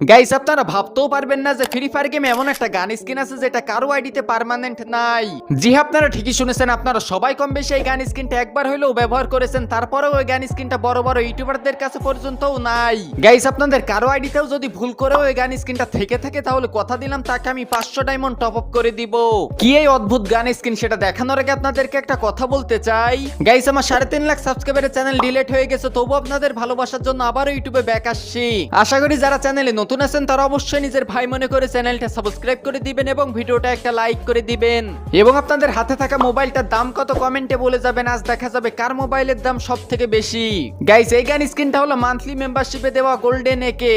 Guys আপনারা ভাবতেও পারবেন না যে ফ্রি ফায়ার গেমে এমন একটা গান স্কিন আছে যেটা কারো আইডিতে পার্মানেন্ট নাই। জি আপনারা ঠিকই শুনেছেন, আপনারা সবাই কম বেশি এই গান স্কিনটা একবার হলেও ব্যবহার করেছেন, তারপরেও ওই গান স্কিনটা বড় বড় ইউটিউবারদের কাছে পর্যন্তও নাই। গাইস আপনাদের কারো আইডিতেও যদি ভুল করেও ওই গান স্কিনটা থেকে থাকে তাহলে কথা দিলাম তাকে আমি 500 ডায়মন্ড টপ আপ করে দিব। কি এই অদ্ভুত গান স্কিন সেটা দেখানোর আগে আপনাদেরকে একটা কথা বলতে চাই। গাইস আমার 3.5 লাখ সাবস্ক্রাইবারের চ্যানেল ডিলিট হয়ে গেছে, তবু আপনাদের ভালোবাসার জন্য আবারও ইউটিউবে ব্যাক আসছি। আশা করি যারা চ্যানেলে নতুন আছেন তারা অবশ্যই নিজের ভাই মনে করে চ্যানেলটা সাবস্ক্রাইব করে দিবেন এবং ভিডিওটা একটা লাইক করে দিবেন এবং আপনাদের হাতে থাকা মোবাইলটার দাম কত কমেন্টে বলে যাবেন। আজ দেখা যাবে কার মোবাইলের দাম সব থেকে বেশি। গাইস এই গান স্কিনটা হলো মান্থলি মেম্বারশিপে দেওয়া গোল্ডেন একে।